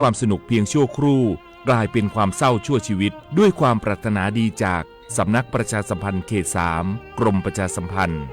ความสนุกเพียงชั่วครู่กลายเป็นความเศร้าชั่วชีวิตด้วยความปรารถนาดีจากสำนักประชาสัมพันธ์เขต 3 กรมประชาสัมพันธ์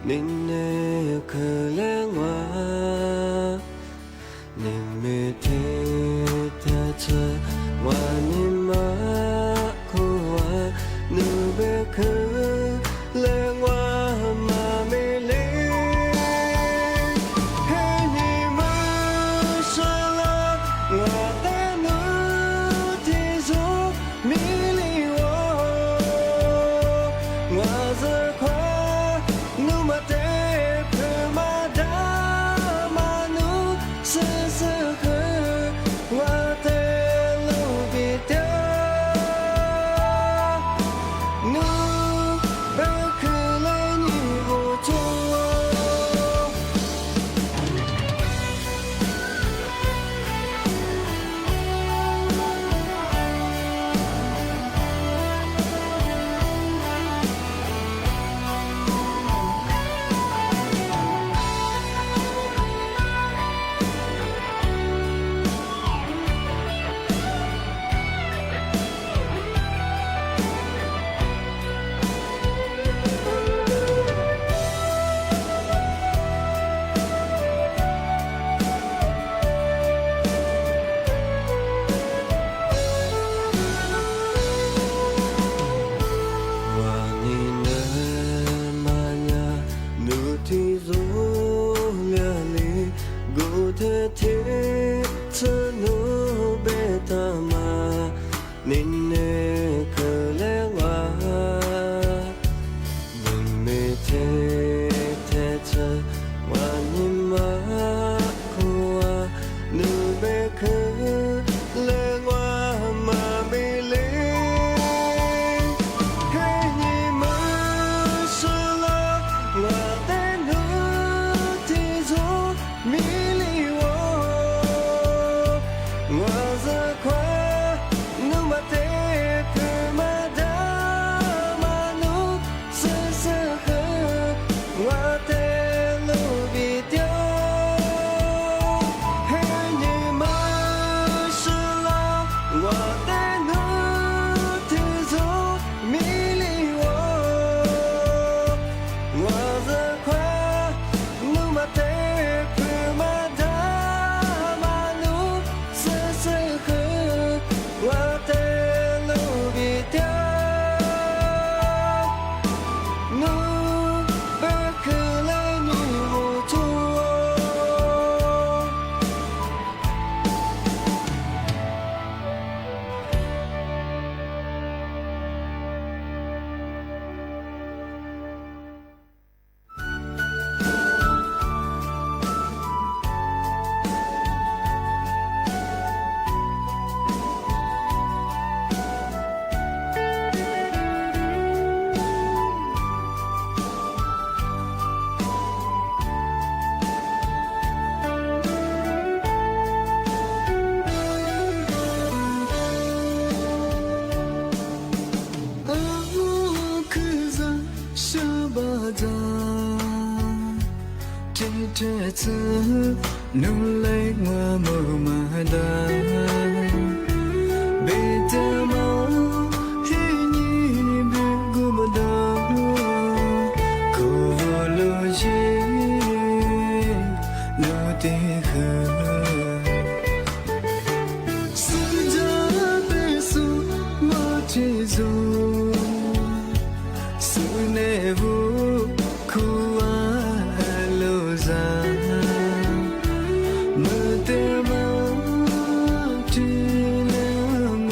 니네 그랭와 니메테 대체 와니마 고와 누베 그랭와 마밀리 해니마 살라 와다누 티조 밀리워 와서과 누마테 그마다 마누 스스그 와테 루비떼 누 베클레니 고토 와니네 마냐 누티졸랴리 고테테 tsnu베타마 니네 그레와 니메테 테체 와니마 고와 누베크 레와 마밀리 해니마 살라 와데누 티조 밀리워 와자과 누마테 그마다 마누 스스흐 와테 루비떼 해니마 살라 와데누 티조 밀리워 와자과 누마테 그마다 마누 스스흐 와테 루비떼 누 베클레니 모투어 그자 샤바자 티테츠 눌레와 모마다 베테마 히니 베구마다 코로지 노테흐 스자베수 마티조 수네부 쿠알로자 무데마 틸라무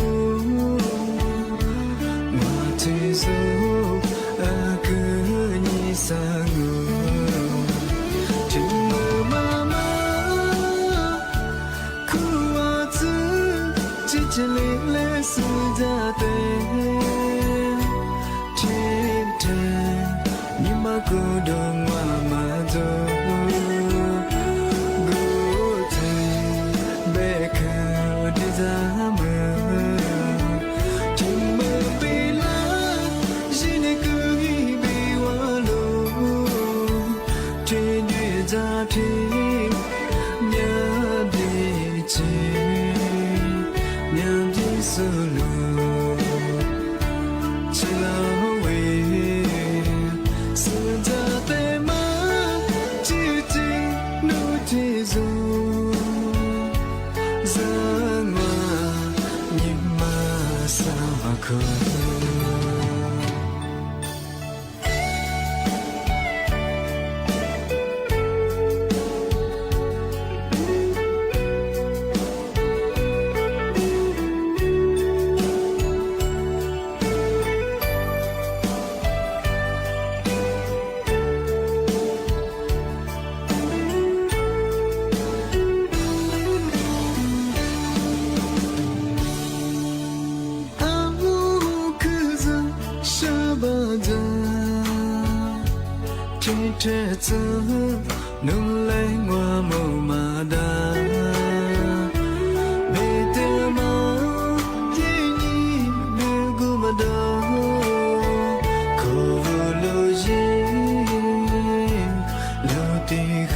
这次努来我木马达，别的嘛给你别顾嘛的，可不路线路的河。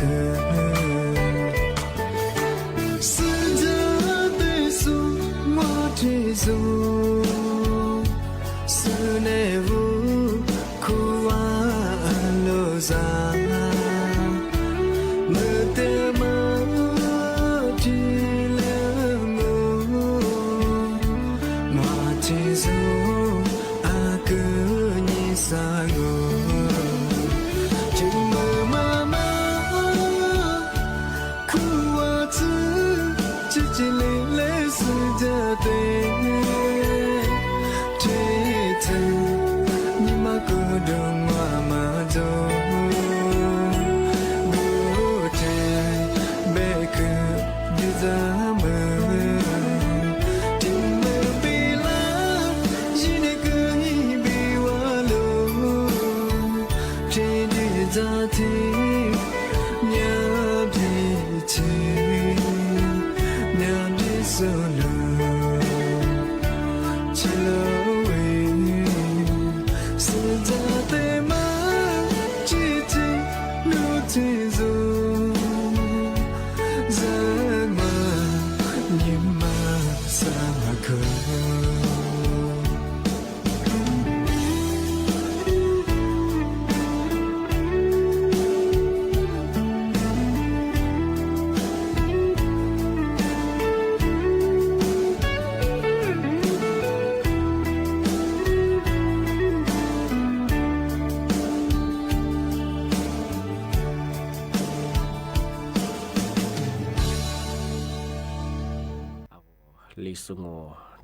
ลิสุง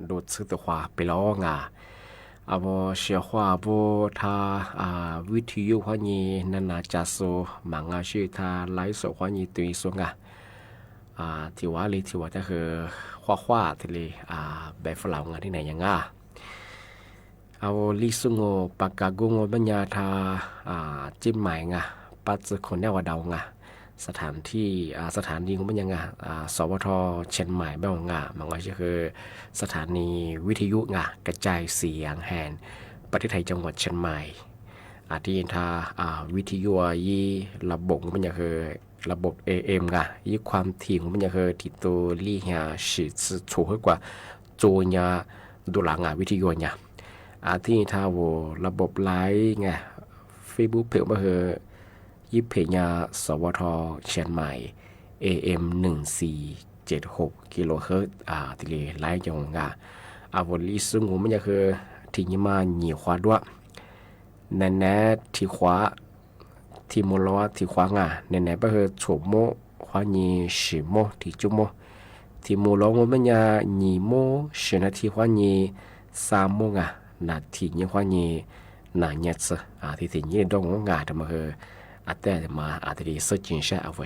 โดดซึกตัวขวาไปล้องอ่ะอาบเชียขวาบทาวิทยุขวานีนันนาจาโซมังอาชื่อทาไลฟ์สดขวานีตุยสงที่ว่าเลยที่ว่าจะคือขวาที่เลยแบบฝรั่งที่ไหนยังเอาลิสุงปากกากุงบัญญาทาจิ้มหมายปัจจุคนแนวดาวสถานที่สถานีของมันยังสวทเชียงใหม่บ้างมันก็คือสถานีวิทยุกระจายเสียงแห่งประเทศไทยจังหวัดเชียงใหม่ที่ทาวิทยุยี่ระบบมันยังคือระบบ AM ยี่ความถี่ของมันยังคือที่ตัวลี่เหียสิถูกกว่าโจยดูหลังวิทยุที่ทาระบบไลฟ์Facebook เพจมันคือยิบเพญาสวทเชียงใหม่ AM 1476กิโลเฮิรตซ์ติเลไลฟ์ยงวลิสุงมันจะคือที่ยิมาหนีขวาด้วยแน่ๆที่ขวาที่มลวที่ขวาแน่ๆก็คือโฉมโมขวาหนีสิโมที่จุโมที่มลวมันจะหนีโมเชนที่ขวาหนีสามโมนาที่ยี่ขวาหนีนาเนตส์ที่ที่ยี่ดงแต่มาคือแต่มาอาจจะเสิร์ชใช้เอาไว้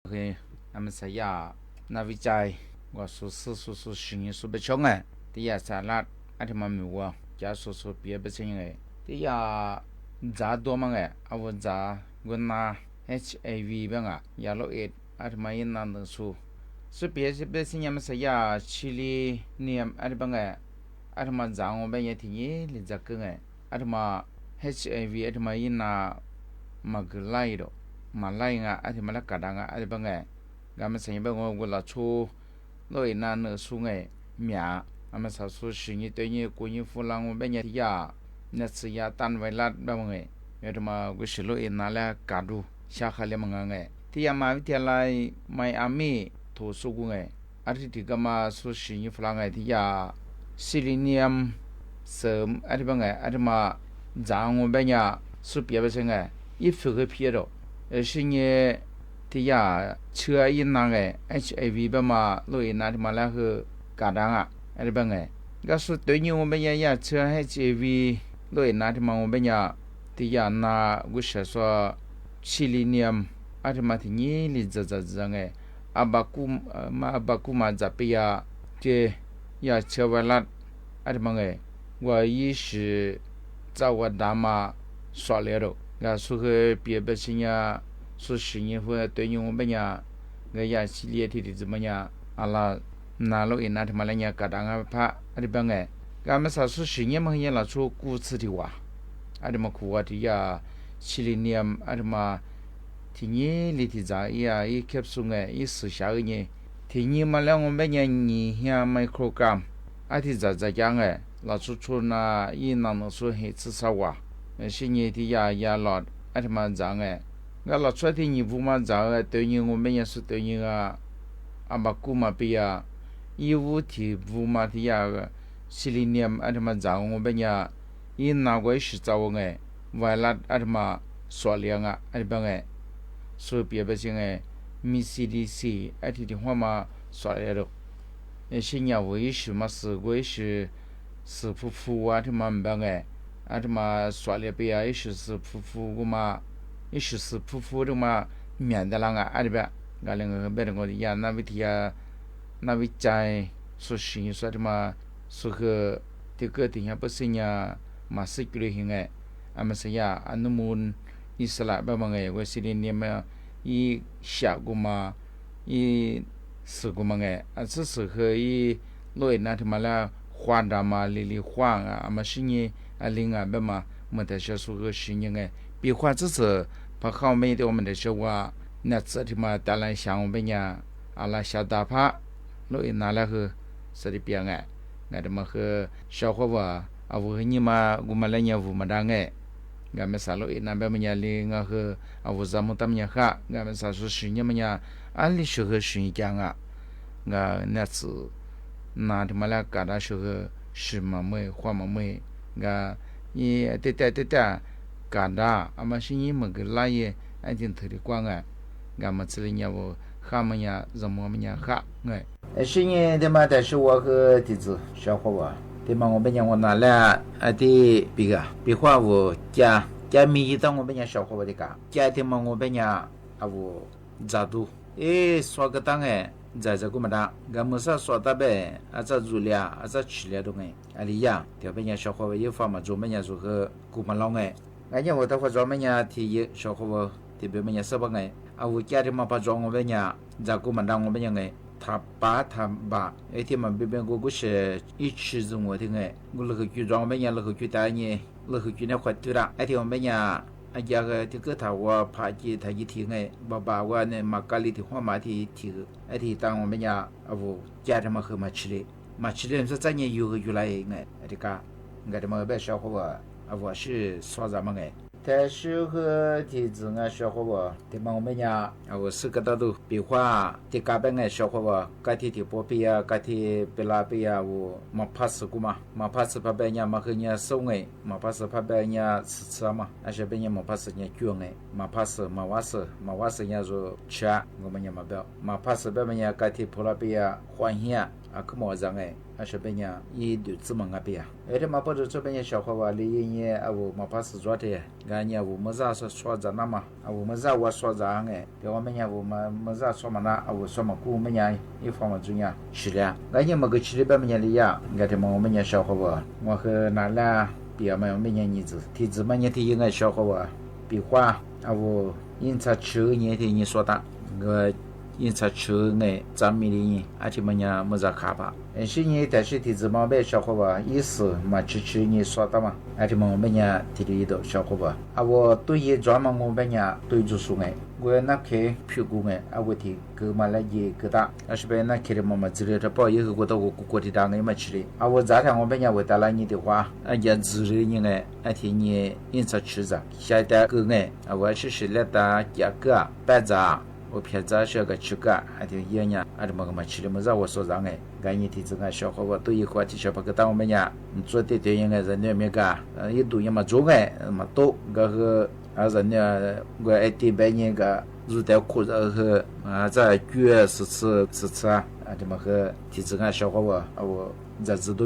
嘿，俺们是呀，那为在我说生意说不穷哎，第一啥啦，俺他妈没我，假说别不成哎，第一咋多嘛哎，我咋我拿 HIV 吧啊，亚罗伊，俺他妈也拿能说，说别是俺们是呀，去里年俺他妈哎，俺他妈咋我们也听耶，你咋个哎，俺他妈 HIV 俺他妈也拿嘛个来的。mà lai nga ati mala kadanga ati bangai gama sanya ba ngo la chu loi na ne su ngai mya ama sa su shi ni de ni ku ni fu lang ba nya ya na tsi ya tan wai lat ba ngai me de ma gu shi loi na la ka du sha kha le ma ngai ti ya ma ti lai mai ami to su gu ngai ati ti gama su shi ni fu lang ngai ti ya selenium sem ati bangai ati ma zang ba nya su pia ba ngai i fu ge pia do是呢，这呀，车一那个 HIV 吧嘛，路易那的嘛那个嘎当啊，那边个，要是对于我们呀车 HIV 路易那的嘛我们呀，这呀那我是说selenium，那的嘛的你哩这个，阿巴库嘛这边呀，这呀车完了，那的嘛个，我也是找我大妈说来了。个说个别不是呀，说是呢，或对于我们呀，个呀系列的怎么样？阿拉那路一那他妈来呀，嘎当啊怕，阿里帮个，俺们啥说是呢嘛呀，拉出故事的话，阿里嘛苦啊的呀，系列呢，阿里嘛，听你里的咋呀，一开始个一时下个呢，听你嘛来我们呀，你呀 microgram， 阿的咋讲个，拉出那一那能说很至少哇。是你的呀老，俺他妈脏哎，俺老出的你不嘛脏哎，对你我们也是对你啊，阿巴古嘛比呀，义务的不嘛的呀个，西里年俺他妈脏我们呀，一拿过是找我哎，完了俺他妈说量啊，俺帮哎，说别不行哎，米 CDC 俺的话嘛说来了，是你我也是嘛是我也是夫妇啊他妈帮哎。啊，他妈说了别啊，也是夫妇个嘛，也是夫妇的嘛，面的啷个啊里边，俺两个别的我呀，那位提啊，那位在说是说的嘛，说个这个底下不是呀，嘛是个型哎，俺们是呀，俺那么伊斯兰别么哎，我是的你们一下个嘛，一是个嘛哎，啊只是和一罗伊那他妈啦，花的嘛，里花啊，俺们是呢。啊，另外别嘛，没得些说个事情哎，比话只是把好美的我们的说话，那这的嘛，当然像我们呀，阿拉小大趴，路易拿来和是的边哎，俺的嘛和小伙娃，啊我和你嘛，我们来年我们当哎，俺们啥路易那边么呀，另外和啊我咱们他们呀哈，俺们啥说事情么呀，按理说和事情讲啊，俺那次那的嘛来搞到说个是嘛没，花嘛没。ga i teta kada ama shinyi magla ye ajin thri kwanga ga matslinya wo khamanya zamomnya kha ngai shinyi de ma da shi wo ge ti zi xiao hua wa de ma wo benya wo na la a de bi ga bi hua wo jia mi yi dang wo benya xiao hua de ga jia de ma wo benya a wo za du so ga dang在这个么的，俺们是说的呗，啊这煮了，啊这吃了东西，啊里呀，条边人小伙子有法嘛，专门人说个古么老哎，俺家我的话专门人提议小伙子，特别么人什么哎，啊我家里嘛把装我们人，在古么当我们人哎，他爸，那天嘛别边个是一起子我的哎，我那个就装我们人，那个就带你，那个就那块对了，那天我们人。อาจารย์ที่ก็ถามว่าพาจีทายิทีไงบ่าว่าเนี่ยมากาลิที่หัวมาที่ไอ้ที่ตั้งมันยาเอาจาร์มาคือมาชิลีมันจะจะเนี่ยอยู่ไรไงไอ้ที่ก็งั้นมันแบบ小伙子เอา是说什么ไงแต่是和ที่自个小伙子ที่มันไม่ยาเอา是个到都比话ที่กาเป็นไง小伙子กาที่波比啊กาที่เปลา比啊我มาพัสกูมาพัสพาเบญามาคือเนี่ยส่งไงมาพัสพาเบญา吃嘛而且เบญามาพัสเนี่ยจ่วงไงมาพัสมาว่าสเนี่ย就吃我们เนี่ยมาเบลมาพัสเบญากาที่พลา比啊欢喜可么子哎，是别人一对子嘛边，这嘛不是这边小伙娃里也我嘛怕是做的，俺也我么子说着那嘛，我么子我说着哎，给我们家我们么子说嘛那我说嘛姑们家一方嘛中呀吃了，俺也么个吃的别么家里呀，俺这么我们家小伙娃，我和那俩别嘛我们家儿子，提子嘛年提应该小伙娃，比花我因他吃年提你说的，我。因此吃呢，咱们的人，而且么样么子看法。是你但是提子嘛别小伙吧，意思嘛吃你说的嘛，而且么么样提的一道小伙吧。我对于专门我们样对住说哎，我那开屁股哎，我提个嘛来也个大，是别那开的么之类的，包以后我到我的当个么吃的。我昨天我们样为到了你的话，也之类人哎，提你因此吃着，下一代个哎，我是来打价格摆着。我偏早些个吃个，还挺热呢，这么个嘛吃的么让我说让哎，俺一天子俺小伙我都一话题小把个当我们家，做的对应该人家没个，一度也嘛做哎，嘛多个和人家我一点半年个入到课然后在绝吃啊，这么和提子俺小伙我日子都。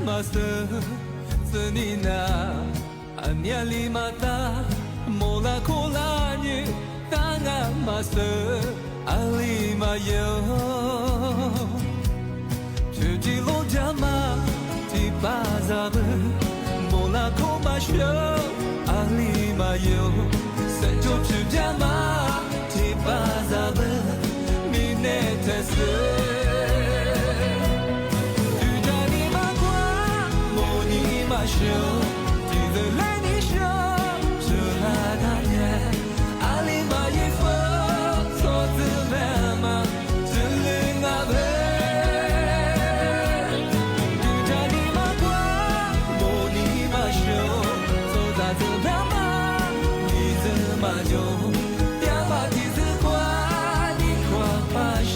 master senina anya limata mola kolanye tanga master alima yo chuji lo jama ti bazabe mola komasho alima yo senjo chujama ti bazabe minetese show， 记得来你手，这拉大年，阿里玛一佛，错字白马，只领阿贝。杜家尼玛瓜，莫尼玛手，走大字白马，你怎么就？爹妈弟子瓜，你夸巴士，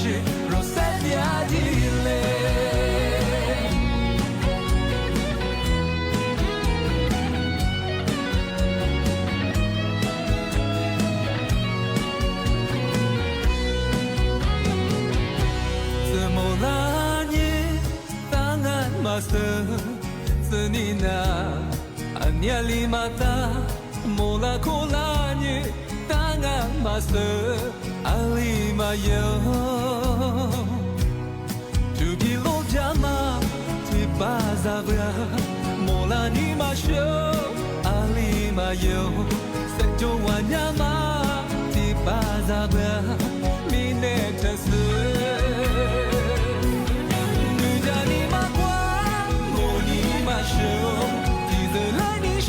若三家地嘞。master senina anya limata mola kolanye tangan master alima yo tugi lo jama ti bazabra mola ni masho alima yo sejo wanyama ti bazabra minetase show， 记得来你手，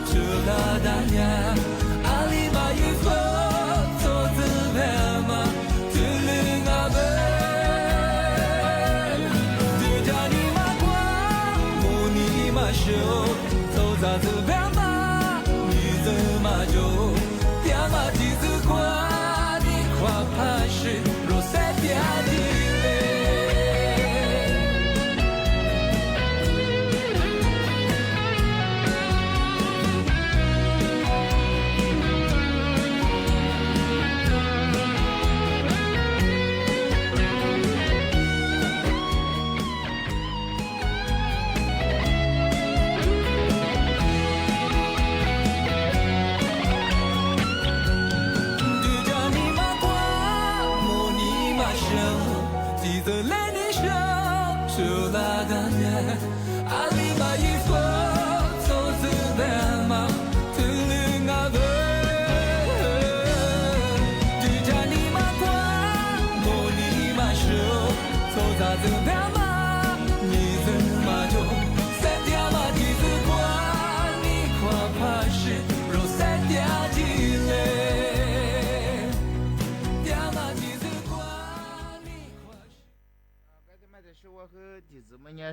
这拉大年，阿里玛一佛，错字白马，只领阿贝。杜家尼玛瓜，莫尼玛手，走杂字白马，你怎么就？爹妈弟子瓜，你夸怕是若塞爹地嘞。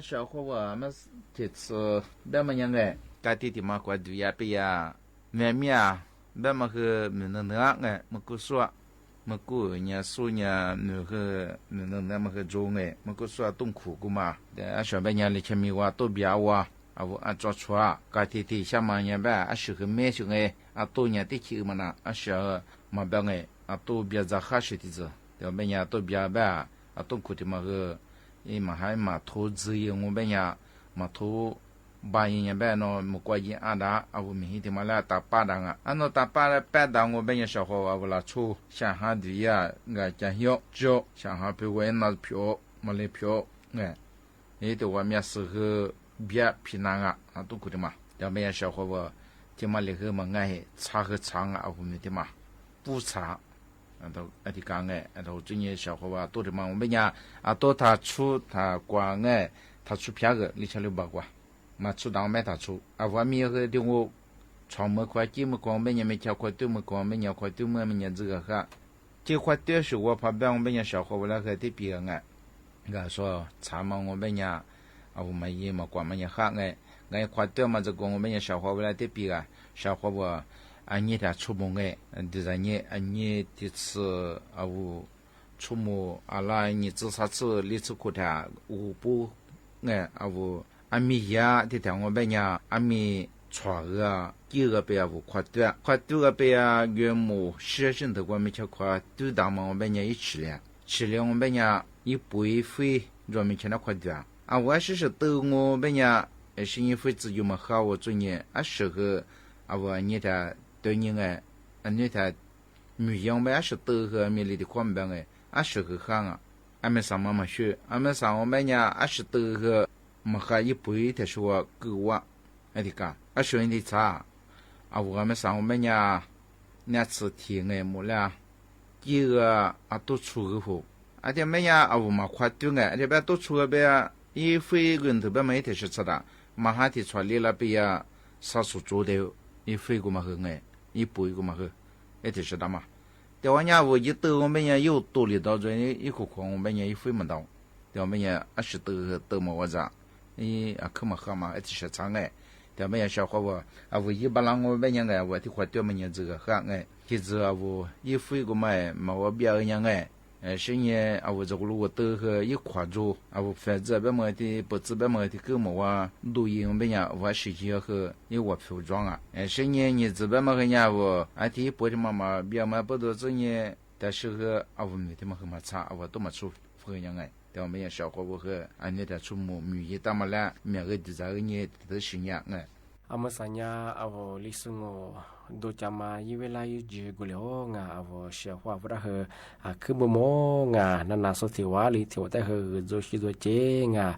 小伙我们这次那么样哎，该地地嘛关注呀别呀，外面啊，那么个没能哎，么个说，么个人说呢，那个没能那么个中哎，么个说痛苦个嘛，啊小半年里前面话都别话，啊我啊做错啊，该地地下半年吧，啊是个没熊哎，啊多年的去嘛那，啊小嘛别哎，啊都别在哈些的子，对半年都别吧，啊痛苦的嘛个。伊嘛还嘛投资业我们呀嘛投把人家办喏么关键阿达啊我明天嘛来打巴当啊按照打巴来办当我们也小伙啊我拉出想哈的呀我讲要就想哈别为那票么来票哎你的外面是个别平安啊啊都可的嘛要没呀小伙我这嘛那个嘛爱查和长啊我们的嘛不查都阿啲讲诶，都最近小伙伴多的嘛，我们家啊多他出他光诶，他出票个2600块，嘛出当买他出，啊外面个的我床么块几么光，每年没交块对么光，每年块对么每年这个哈，这块对是我旁边我们家小伙伴那个的别个我说查嘛我们家啊我们也嘛光么也哈我块对嘛这个我们家小伙伴那的别个小伙伴。俺你俩出门哎，就是你这次啊我出门阿拉你至少次历次过他我不哎啊我俺米呀这条我们呀俺米船啊第二个边我快对个边啊原木学生的我们就快对当嘛我们呀一起了我们呀一不会我们去那快对啊啊，我是逗我别人，是因为只有么好我做年，时候啊我你的对人你的女样呗是逗个米里的宽边时候好啊，俺们上妈学，俺们上我别人是逗个么好一辈的说够我，哎的个，说你差，我们上我别人那次天没了，第二都出个户，这别人我们快对这边都出个别。一飞人特别没得是吃的，马哈的传里那边少数做的，一飞过嘛喝一杯过嘛喝，也得是的嘛。แต่ว่าเนี่ย我一到我们也有多里到这一口矿我们也一飞没到，แต่我们也是到么我咋，可么喝嘛，也得是长แต่我们也小伙我我一般人我们也我的话对我们也这个喝其实我一飞过嘛我别人是呢，我这个路我都和一块做，我反正别么的不知别么的狗么啊，录音别人我实际和一我服装啊，是呢，你这边么个呢我，第一波的妈妈别么不多这呢，但是和我没得么和么差，我都么出服人但我们也小伙我和你的出门女一大么啦，每个的这个呢都是样Amasanya avo lisungo do chama yiwela yuje guleo nga avo shehwa vra he akumomo nga nana so tiwali tiwata he zo shi zo che nga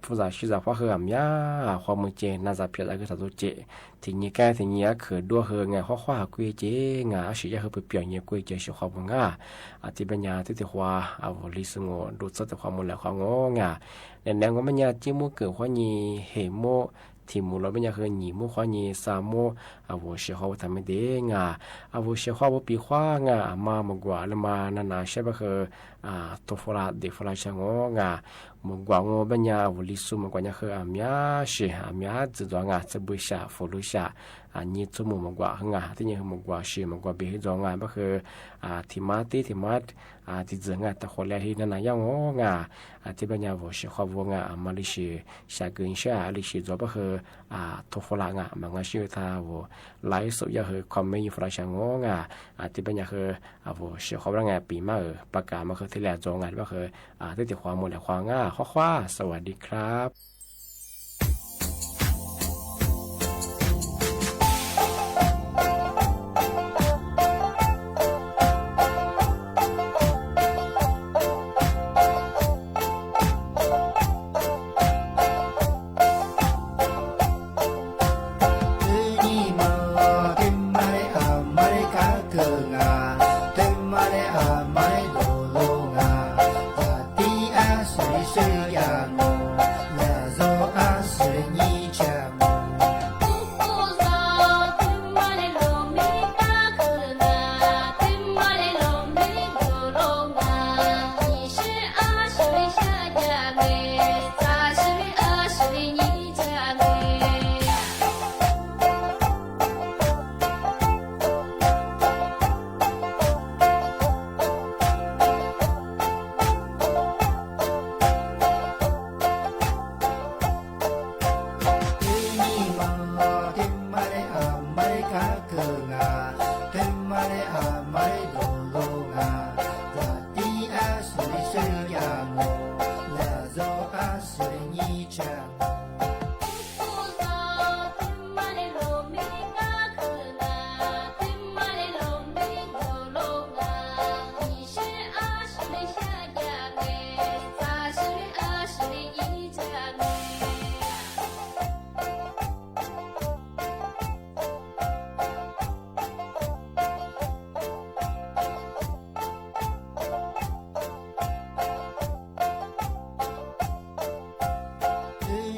fuza shi za hwa he amya hwa mo che na za pya ga zo che ti ni ka ti ni ya khe do he nga hwa kwe che nga shi ya he pe pya ni kwe che shi hwa bo nga ati banya ti ti hwa avo lisungo do tsa ti hwa mo la hwa ngo nga nen ngo manya ti mo ke hwa ni he mo题目了，人家和你们话你啥么我喜好他们的我喜好我比话妈么过了嘛，那些不和多弗拉的弗拉像我么过我人家我历史么过人家和是知道这不下福禄下你做么过这你和么过是么过别做不和提马提马ที่เจอแต่คนแรกที่นั่นยังที่เป็นอย่างว่าสิ่งที่ว่ามาลิชิชาเกินชาลิชิจอบคือทุกฝรั่งมันชื่อท่าว่าไลฟ์สดยังคือคอมเมนต์ฝรั่งช่างที่เป็นอย่างคือว่าสิ่งที่ว่าปีมาประกาศมาคือที่แรกจงว่าคือที่ติดความหมดและความข้อสวัสดีครับ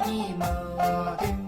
你们。